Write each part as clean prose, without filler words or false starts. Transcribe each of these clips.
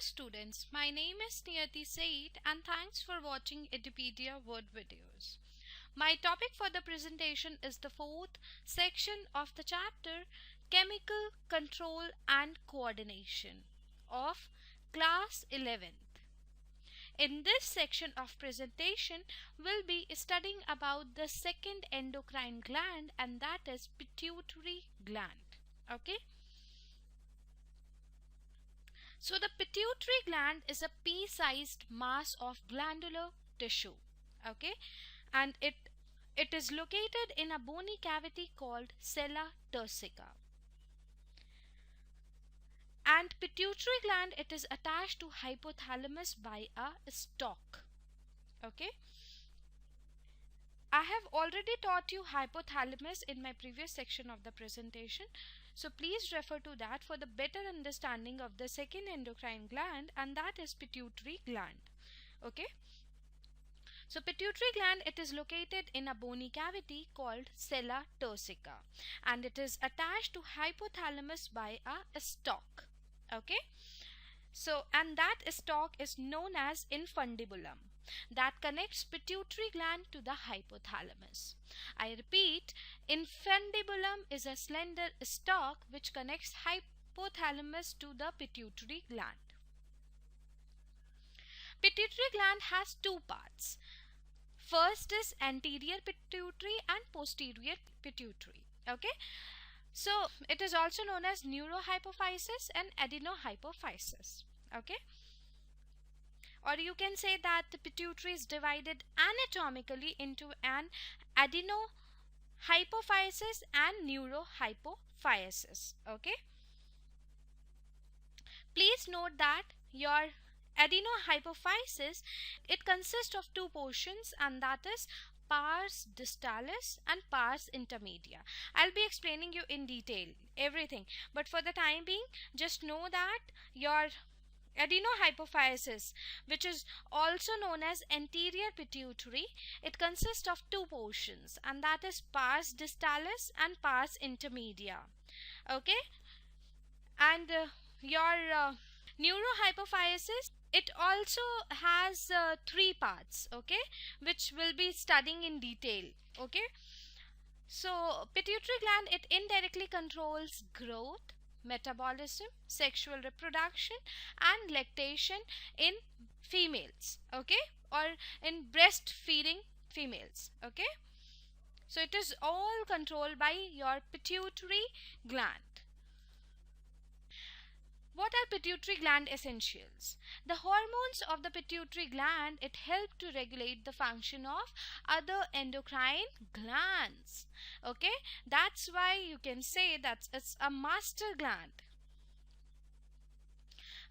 students, my name is Niyati Said and thanks for watching Intermedia word videos. My topic for the presentation is the fourth section of the chapter Chemical Control and Coordination of class 11th. In this section of presentation, we'll be studying about the second endocrine gland, and that is pituitary gland. Okay. So the pituitary gland is a pea-sized mass of glandular tissue, okay, and it is located in a bony cavity called sella turcica. And pituitary gland, it is attached to hypothalamus by a stalk, okay. I have already taught you hypothalamus in my previous section of the presentation. So please refer to that for the better understanding of the second endocrine gland, and that is pituitary gland. Okay. So pituitary gland, it is located in a bony cavity called sella turcica, and it is attached to hypothalamus by a stalk. Okay. So, and that stalk is known as infundibulum, that connects pituitary gland to the hypothalamus. I repeat, infundibulum is a slender stalk which connects hypothalamus to the pituitary gland. Pituitary gland has two parts. First is anterior pituitary and posterior pituitary. Okay. So it is also known as neurohypophysis and adenohypophysis. Okay. Or you can say that the pituitary is divided anatomically into an adenohypophysis and neurohypophysis. Okay. Please note that your adenohypophysis, it consists of two portions, and that is pars distalis and pars intermedia. I'll be explaining you in detail everything, but for the time being, just know that your adenohypophysis, which is also known as anterior pituitary, it consists of two portions, and that is pars distalis and pars intermedia. Okay, and your neurohypophysis, it also has three parts, okay, which we'll be studying in detail. Okay, so pituitary gland, it indirectly controls growth, metabolism, sexual reproduction and lactation in females, okay, or in breastfeeding females. Okay, so it is all controlled by your pituitary gland. What are pituitary gland essentials? The hormones of the pituitary gland, it help to regulate the function of other endocrine glands. Okay, that's why you can say that it's a master gland.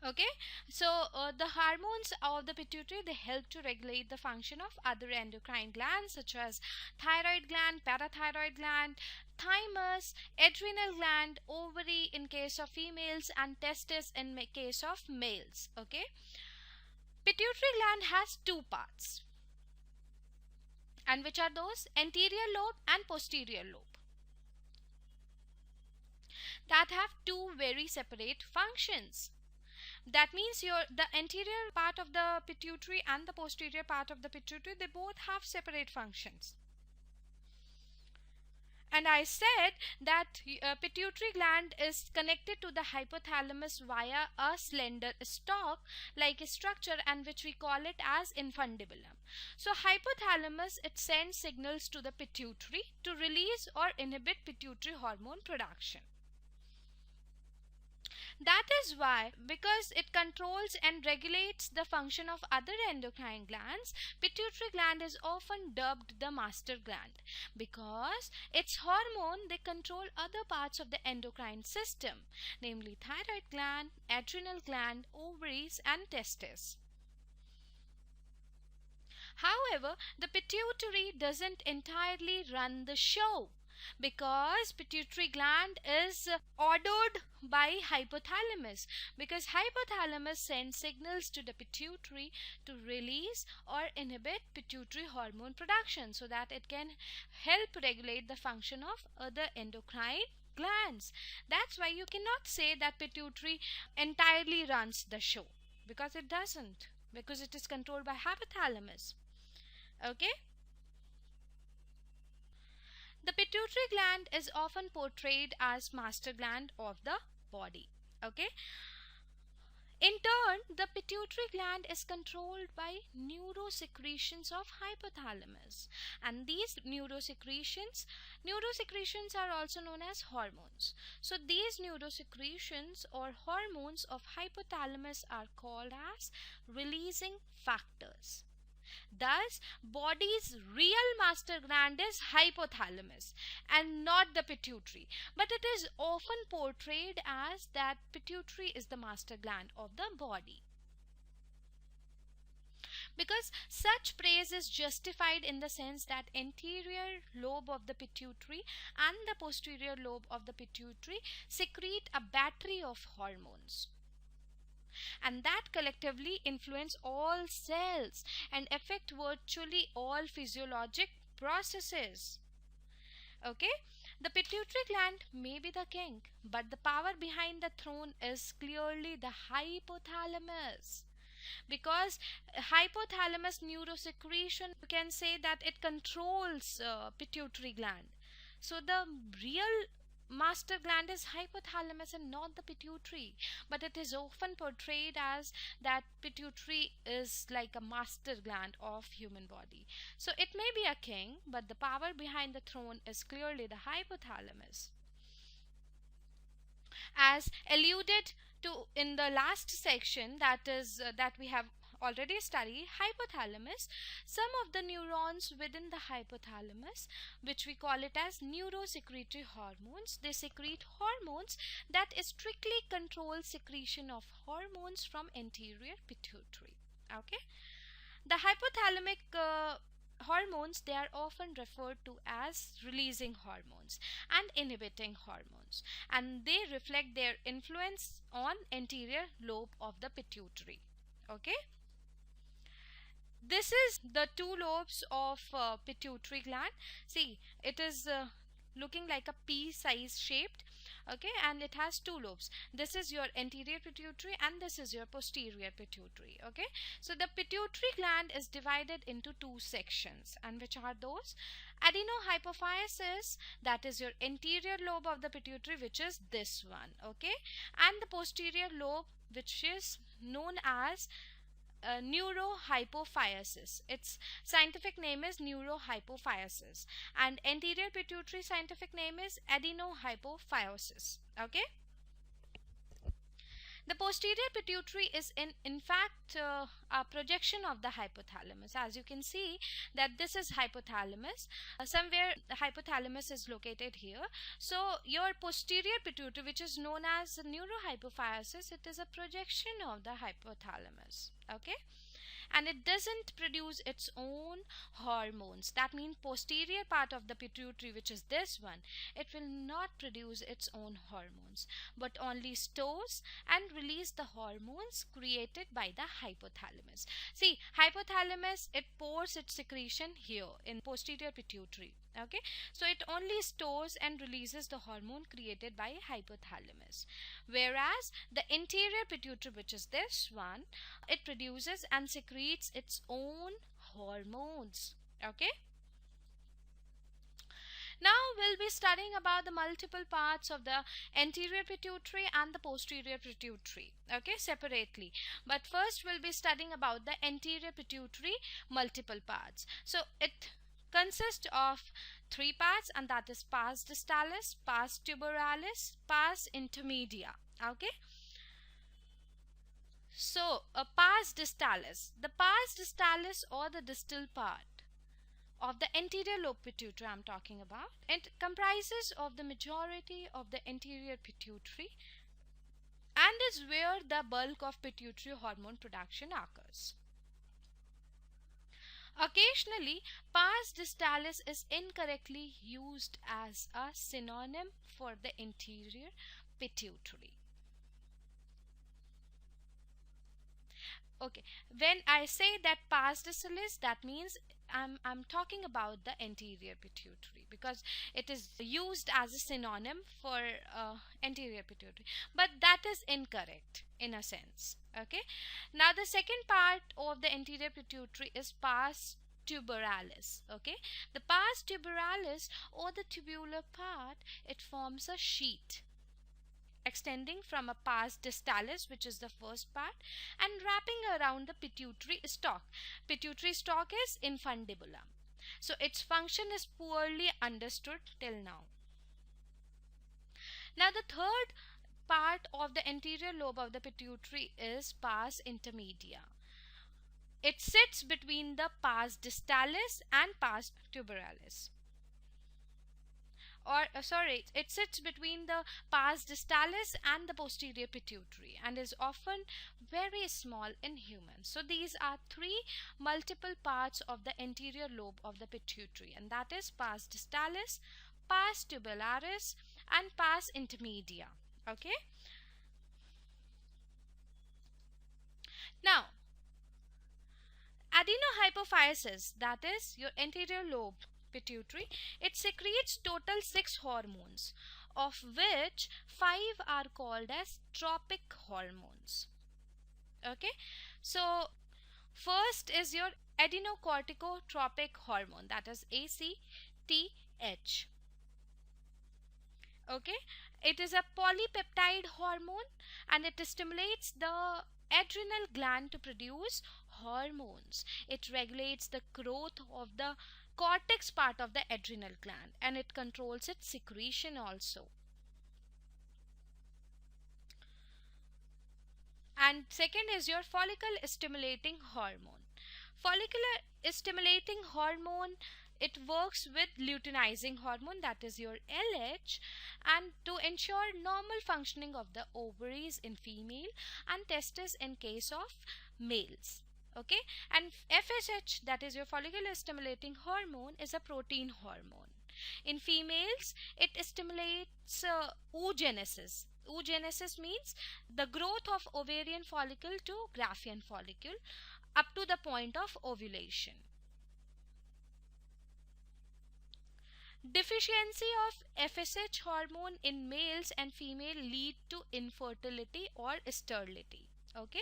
Okay, so the hormones of the pituitary, they help to regulate the function of other endocrine glands such as thyroid gland, parathyroid gland, thymus, adrenal gland, ovary in case of females, and testes in case of males. Okay, pituitary gland has two parts, and which are those? Anterior lobe and posterior lobe, that have two very separate functions. That means the anterior part of the pituitary and the posterior part of the pituitary, they both have separate functions. And I said that pituitary gland is connected to the hypothalamus via a slender stalk like a structure, and which we call it as infundibulum. So hypothalamus, it sends signals to the pituitary to release or inhibit pituitary hormone production. That is why, because it controls and regulates the function of other endocrine glands, pituitary gland is often dubbed the master gland, because its hormone, they control other parts of the endocrine system, namely thyroid gland, adrenal gland, ovaries and testes. However, the pituitary doesn't entirely run the show, because pituitary gland is ordered by hypothalamus, because hypothalamus sends signals to the pituitary to release or inhibit pituitary hormone production so that it can help regulate the function of other endocrine glands. That's why you cannot say that pituitary entirely runs the show. Because it doesn't, because it is controlled by hypothalamus. Okay. The pituitary gland is often portrayed as master gland of the body. Okay. In turn, the pituitary gland is controlled by neurosecretions of hypothalamus, and these neurosecretions are also known as hormones. So these neurosecretions or hormones of hypothalamus are called as releasing factors. Thus, body's real master gland is hypothalamus and not the pituitary. But it is often portrayed as that pituitary is the master gland of the body. Because such praise is justified in the sense that anterior lobe of the pituitary and the posterior lobe of the pituitary secrete a battery of hormones, and that collectively influence all cells and affect virtually all physiologic processes. Okay, the pituitary gland may be the king, but the power behind the throne is clearly the hypothalamus. Because hypothalamus neurosecretion, you can say that it controls pituitary gland. So the real master gland is hypothalamus and not the pituitary, but it is often portrayed as that pituitary is like a master gland of human body. So it may be a king, but the power behind the throne is clearly the hypothalamus. As alluded to in the last section, that is that we have already studied hypothalamus, some of the neurons within the hypothalamus, which we call it as neurosecretory hormones, they secrete hormones that strictly control secretion of hormones from anterior pituitary. Okay, the hypothalamic hormones, they are often referred to as releasing hormones and inhibiting hormones, and they reflect their influence on anterior lobe of the pituitary. Okay, this is the two lobes of pituitary gland. See, it is looking like a pea size shaped. Okay, and it has two lobes. This is your anterior pituitary and this is your posterior pituitary. Okay, so the pituitary gland is divided into two sections, and which are those? Adenohypophysis, that is your anterior lobe of the pituitary, which is this one. Okay, and the posterior lobe, which is known as neurohypophysis. Its scientific name is neurohypophysis, and anterior pituitary scientific name is adenohypophysis. Okay, the posterior pituitary is in fact a projection of the hypothalamus. As you can see that this is hypothalamus, somewhere the hypothalamus is located here. So your posterior pituitary, which is known as neurohypophysis, it is a projection of the hypothalamus. Okay, and it doesn't produce its own hormones. That means posterior part of the pituitary, which is this one, it will not produce its own hormones, but only stores and release the hormones created by the hypothalamus. See, hypothalamus, it pours its secretion here in posterior pituitary. Okay, so it only stores and releases the hormone created by hypothalamus, whereas the anterior pituitary, which is this one, it produces and secretes its own hormones. Okay, now we'll be studying about the multiple parts of the anterior pituitary and the posterior pituitary, okay, separately. But first we'll be studying about the anterior pituitary multiple parts. So it consists of three parts, and that is pars distalis, pars tuberalis, pars intermedia. Okay, so pars distalis, the pars distalis or the distal part of the anterior lobe pituitary I'm talking about, it comprises of the majority of the anterior pituitary and is where the bulk of pituitary hormone production occurs. Occasionally, pars distalis is incorrectly used as a synonym for the anterior pituitary. Okay, when I say that pars distalis, that means I'm talking about the anterior pituitary, because it is used as a synonym for anterior pituitary, but that is incorrect in a sense. Okay, now the second part of the anterior pituitary is pars tuberalis. Okay, the pars tuberalis, or the tubular part, it forms a sheet extending from a pars distalis, which is the first part, and wrapping around the pituitary stalk. Pituitary stalk is infundibulum. So its function is poorly understood till now. Now the third part of the anterior lobe of the pituitary is pars intermedia. It sits between the pars distalis and pars tuberalis. It sits between the pars distalis and the posterior pituitary, and is often very small in humans. So these are three multiple parts of the anterior lobe of the pituitary, and that is pars distalis, pars tubularis, and pars intermedia. Okay, now adenohypophysis, that is your anterior lobe pituitary, it secretes total 6 hormones, of which 5 are called as tropic hormones. Okay, so first is your adenocorticotropic hormone, that is ACTH. Okay, it is a polypeptide hormone, and it stimulates the adrenal gland to produce hormones. It regulates the growth of the cortex part of the adrenal gland, and it controls its secretion also. And second is your follicle stimulating hormone. Follicular stimulating hormone, it works with luteinizing hormone, that is your LH, and to ensure normal functioning of the ovaries in female and testes in case of males. Okay, and FSH, that is your follicular stimulating hormone, is a protein hormone. In females, it stimulates oogenesis. Oogenesis means the growth of ovarian follicle to Graafian follicle up to the point of ovulation. Deficiency of FSH hormone in males and female lead to infertility or sterility. Okay,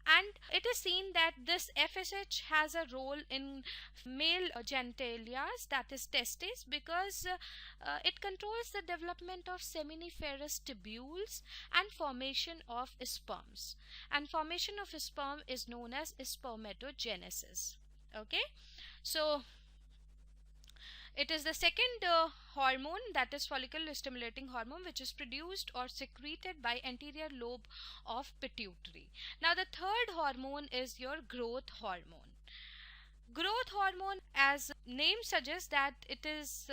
and it is seen that this FSH has a role in male genitalia, that is testes, because it controls the development of seminiferous tubules and formation of sperms, and formation of sperm is known as spermatogenesis. Okay, so it is the second hormone, that is follicle stimulating hormone, which is produced or secreted by anterior lobe of pituitary. Now the third hormone is your growth hormone. Growth hormone, as name suggests, that it is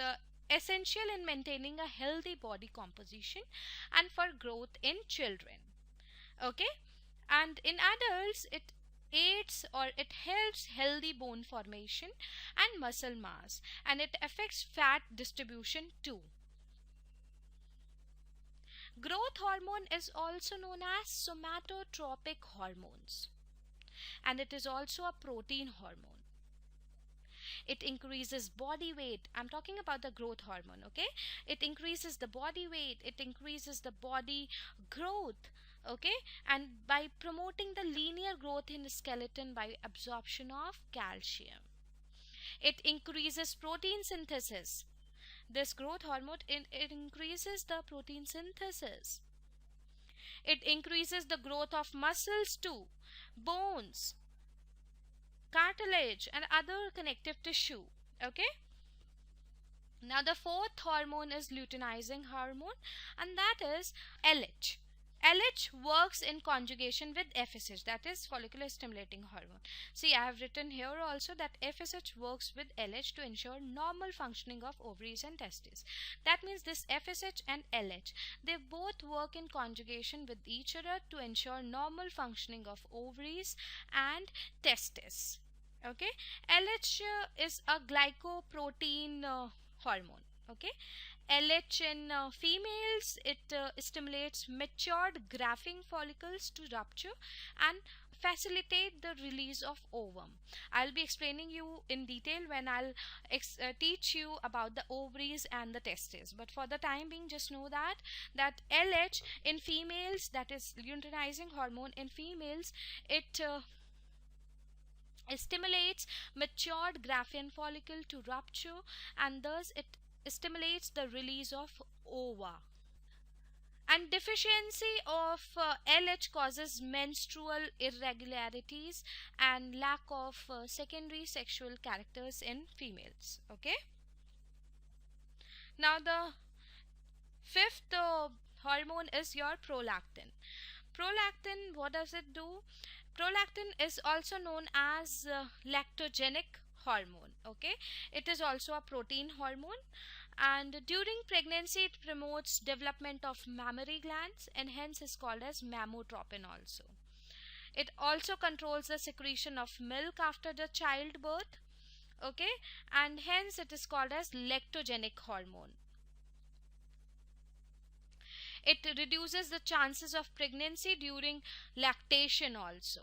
essential in maintaining a healthy body composition and for growth in children. Okay, and in adults it aids or it helps healthy bone formation and muscle mass, and it affects fat distribution too. Growth hormone is also known as somatotropic hormones, and it is also a protein hormone. It increases body weight. I'm talking about the growth hormone. Okay, it increases the body weight, it increases the body growth. Okay, and by promoting the linear growth in the skeleton by absorption of calcium, it increases protein synthesis. This growth hormone, it increases the protein synthesis. It increases the growth of muscles too, bones, cartilage, and other connective tissue. Okay, now the fourth hormone is luteinizing hormone, and that is LH. LH works in conjugation with FSH, that is follicular stimulating hormone. See, I have written here also that FSH works with LH to ensure normal functioning of ovaries and testes. That means this FSH and LH, they both work in conjugation with each other to ensure normal functioning of ovaries and testes. Okay, LH is a glycoprotein hormone. Okay, LH in females, it stimulates matured Graafian follicles to rupture and facilitate the release of ovum. I'll be explaining you in detail when I'll teach you about the ovaries and the testes, but for the time being just know that LH in females, that is luteinizing hormone in females, it stimulates matured Graafian follicle to rupture, and thus it stimulates the release of ova. And deficiency of LH causes menstrual irregularities and lack of secondary sexual characters in females. Okay. Now the fifth hormone is your prolactin. Prolactin, what does it do? Prolactin is also known as lactogenic hormone. Okay, it is also a protein hormone, and during pregnancy it promotes development of mammary glands and hence is called as mammotropin also. It also controls the secretion of milk after the childbirth. Okay, and hence it is called as lactogenic hormone. It reduces the chances of pregnancy during lactation also.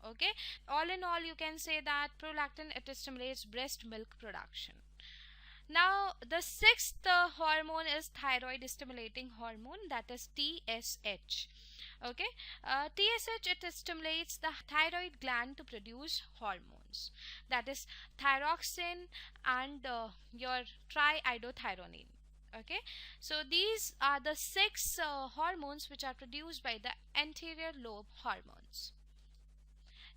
Okay, all in all you can say that prolactin, it stimulates breast milk production. Now the sixth hormone is thyroid stimulating hormone, that is TSH. Okay, TSH, it stimulates the thyroid gland to produce hormones, that is thyroxine and your triiodothyronine. Okay, so these are the six hormones which are produced by the anterior lobe hormones.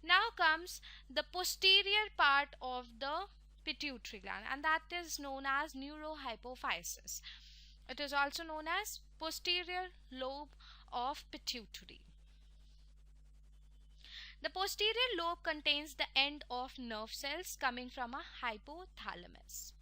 Now comes the posterior part of the pituitary gland, and that is known as neurohypophysis. It is also known as posterior lobe of pituitary. The posterior lobe contains the end of nerve cells coming from a hypothalamus.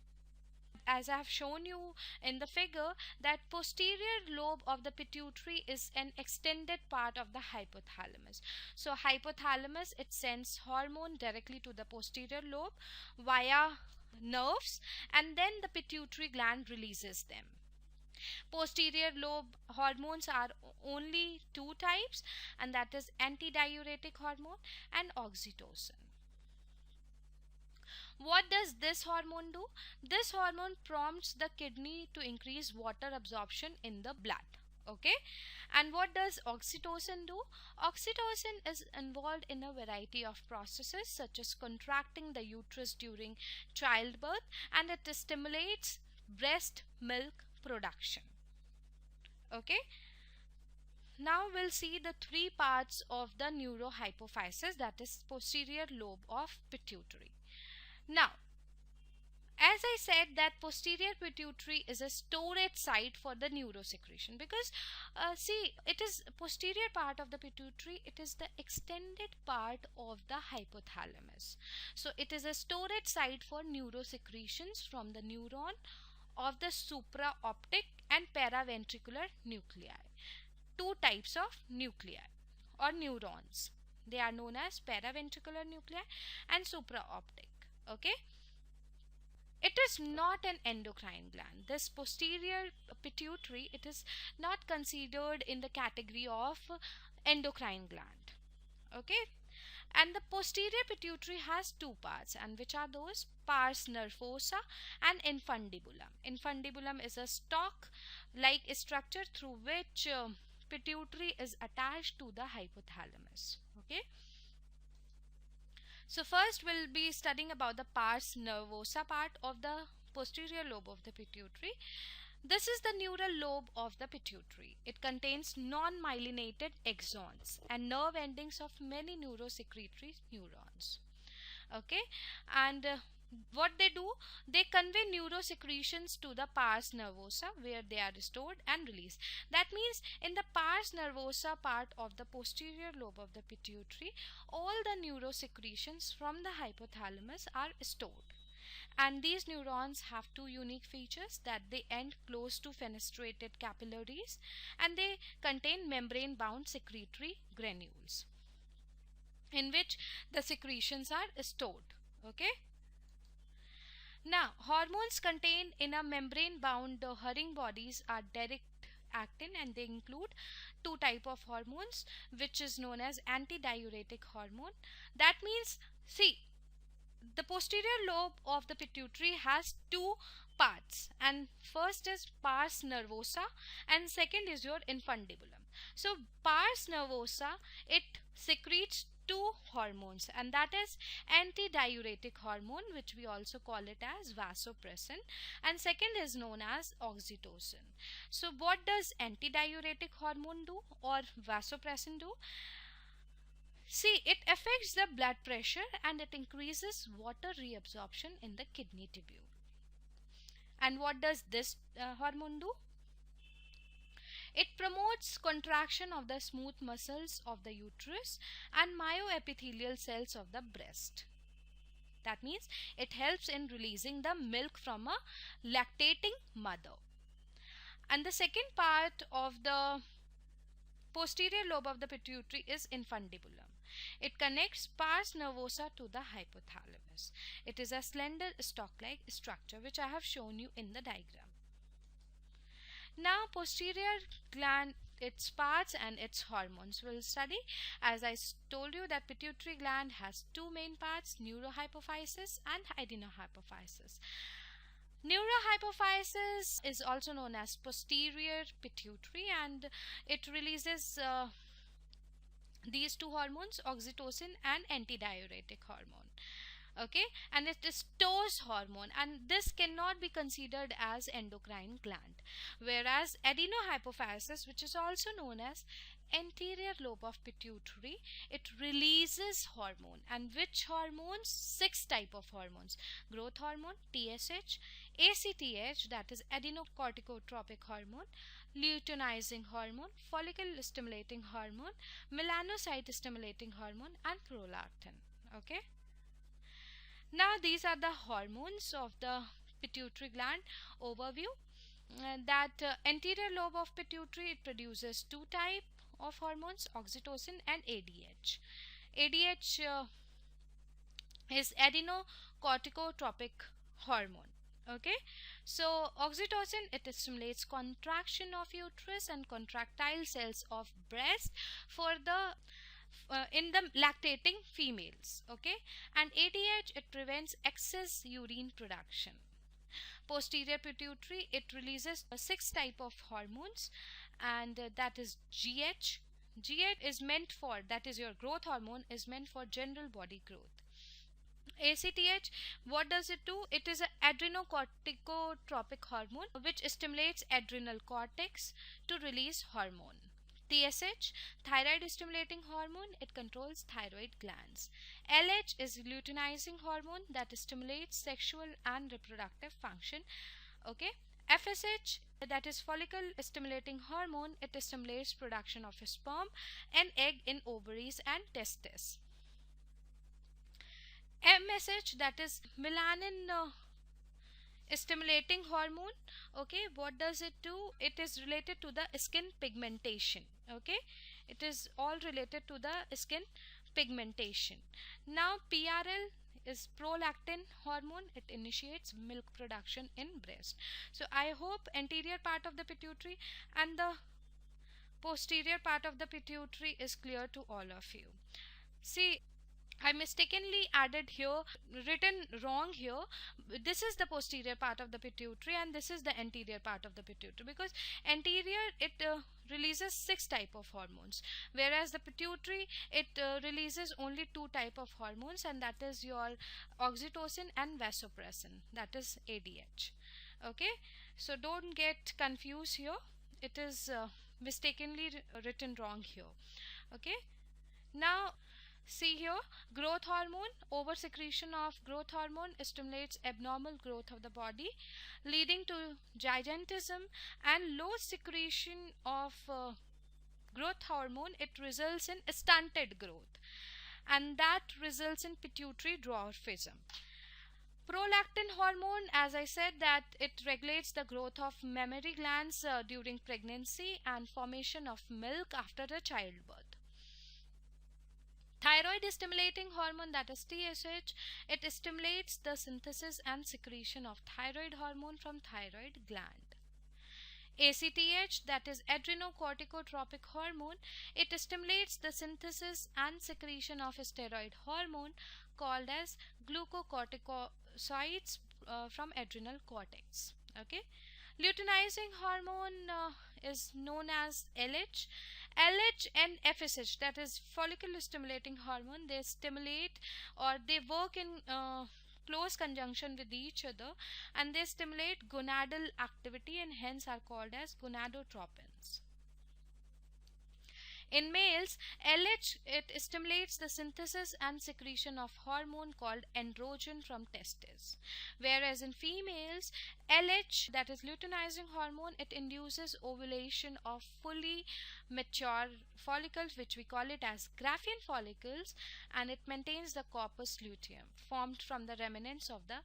As I have shown you in the figure, that posterior lobe of the pituitary is an extended part of the hypothalamus. So hypothalamus, it sends hormone directly to the posterior lobe via nerves, and then the pituitary gland releases them. Posterior lobe hormones are only two types, and that is antidiuretic hormone and oxytocin. What does this hormone do? This hormone prompts the kidney to increase water absorption in the blood. Okay, and what does oxytocin do? Oxytocin is involved in a variety of processes such as contracting the uterus during childbirth, and it stimulates breast milk production. Okay, now we'll see the three parts of the neurohypophysis, that is posterior lobe of pituitary. Now, as I said that posterior pituitary is a storage site for the neurosecretion, because see, it is posterior part of the pituitary, it is the extended part of the hypothalamus. So it is a storage site for neurosecretions from the neuron of the supraoptic and paraventricular nuclei. Two types of nuclei or neurons. They are known as paraventricular nuclei and supraoptic. Okay, it is not an endocrine gland. This posterior pituitary, it is not considered in the category of endocrine gland. Okay, and the posterior pituitary has two parts, and which are those? Pars Nervosa and Infundibulum. Infundibulum is a stalk like structure through which pituitary is attached to the hypothalamus. Okay, so first we'll be studying about the Pars Nervosa part of the posterior lobe of the pituitary. This is the neural lobe of the pituitary. It contains non-myelinated axons and nerve endings of many neurosecretory neurons. Okay, and what they do, they convey neurosecretions to the Pars Nervosa where they are stored and released. That means in the Pars Nervosa part of the posterior lobe of the pituitary, all the neurosecretions from the hypothalamus are stored. And these neurons have two unique features, that they end close to fenestrated capillaries and they contain membrane-bound secretory granules in which the secretions are stored. Okay. Now, hormones contained in a membrane-bound Hering bodies are direct actin, and they include two type of hormones, which is known as antidiuretic hormone. That means, see, the posterior lobe of the pituitary has two parts, and first is pars nervosa and second is your infundibulum. So pars nervosa, it secretes two hormones, and that is antidiuretic hormone, which we also call it as vasopressin, and second is known as oxytocin. So what does antidiuretic hormone do or vasopressin do? See, it affects the blood pressure and it increases water reabsorption in the kidney tubule. And what does this hormone do? It promotes contraction of the smooth muscles of the uterus and myoepithelial cells of the breast. That means it helps in releasing the milk from a lactating mother. And the second part of the posterior lobe of the pituitary is infundibulum. It connects pars nervosa to the hypothalamus. It is a slender stalk-like structure which I have shown you in the diagram. Now posterior gland, its parts and its hormones we'll study. As I told you that pituitary gland has two main parts, neurohypophysis and adenohypophysis. Neurohypophysis is also known as posterior pituitary, and it releases these two hormones, oxytocin and antidiuretic hormone. Okay, and it is Toe's hormone, and this cannot be considered as endocrine gland. Whereas adenohypophysis, which is also known as anterior lobe of pituitary, it releases hormone. And which hormones? 6 type of hormones: growth hormone, TSH, ACTH, that is adenocorticotropic hormone, luteinizing hormone, follicle stimulating hormone, melanocyte stimulating hormone, and prolactin. Okay, now these are the hormones of the pituitary gland overview. Anterior lobe of pituitary, it produces two type of hormones, oxytocin and ADH. ADH is adenocorticotropic hormone. Okay, so oxytocin, it stimulates contraction of uterus and contractile cells of breast for the in the lactating females. Okay, and ADH, it prevents excess urine production. Posterior pituitary, it releases 6 type of hormones, and that is GH. GH is meant for, that is your growth hormone, is meant for general body growth. ACTH, what does it do? It is an adrenocorticotropic hormone which stimulates adrenal cortex to release hormone. TSH, thyroid stimulating hormone, it controls thyroid glands. LH is luteinizing hormone that stimulates sexual and reproductive function. Okay, FSH, that is follicle stimulating hormone, it stimulates production of sperm and egg in ovaries and testes. MSH, that is melanin stimulating hormone. Okay, what does it do? It is related to the skin pigmentation. Okay, it is all related to the skin pigmentation. Now PRL is prolactin hormone, it initiates milk production in breast. So I hope anterior part of the pituitary and the posterior part of the pituitary is clear to all of you. See, I mistakenly added here, written wrong here. This is the posterior part of the pituitary and this is the anterior part of the pituitary, because anterior, it releases 6 type of hormones, whereas the pituitary, it releases only 2 type of hormones, and that is your oxytocin and vasopressin, that is ADH. Okay, so don't get confused here. It is mistakenly written wrong here. Okay, now see here, growth hormone, over secretion of growth hormone stimulates abnormal growth of the body, leading to gigantism, and low secretion of growth hormone, it results in stunted growth, and that results in pituitary dwarfism. Prolactin hormone, as I said, that it regulates the growth of mammary glands during pregnancy and formation of milk after the childbirth. Thyroid stimulating hormone, that is TSH, it stimulates the synthesis and secretion of thyroid hormone from thyroid gland. ACTH, that is adrenocorticotropic hormone, it stimulates the synthesis and secretion of a steroid hormone called as glucocorticoids from adrenal cortex. Okay. Luteinizing hormone is known as LH. LH and FSH, that is follicle stimulating hormone, they stimulate or they work in close conjunction with each other, and they stimulate gonadal activity and hence are called as gonadotropins. In males, LH, it stimulates the synthesis and secretion of hormone called androgen from testes. Whereas in females, LH, that is luteinizing hormone, it induces ovulation of fully mature follicles, which we call it as Graafian follicles, and it maintains the corpus luteum formed from the remnants of the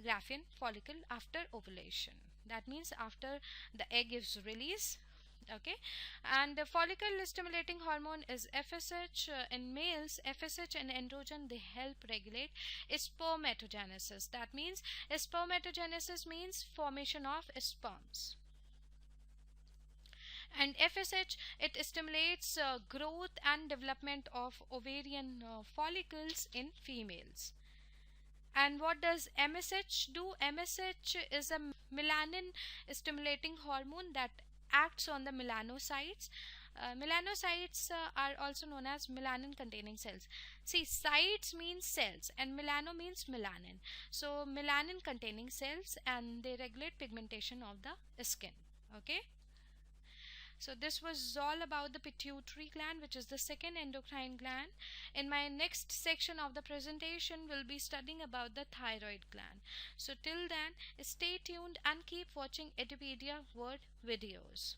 Graafian follicle after ovulation. That means after the egg is released. Okay, and the follicle stimulating hormone is FSH. In males, FSH and androgen, they help regulate spermatogenesis. That means spermatogenesis means formation of sperms, and FSH, it stimulates growth and development of ovarian follicles in females. And what does MSH do? MSH is a melanin stimulating hormone that acts on the melanocytes. Melanocytes are also known as melanin containing cells. See, cytes means cells and melano means melanin. So melanin containing cells, and they regulate pigmentation of the skin. Okay. So this was all about the pituitary gland, which is the second endocrine gland. In my next section of the presentation, we'll be studying about the thyroid gland. So till then, stay tuned and keep watching Intermedia Word videos.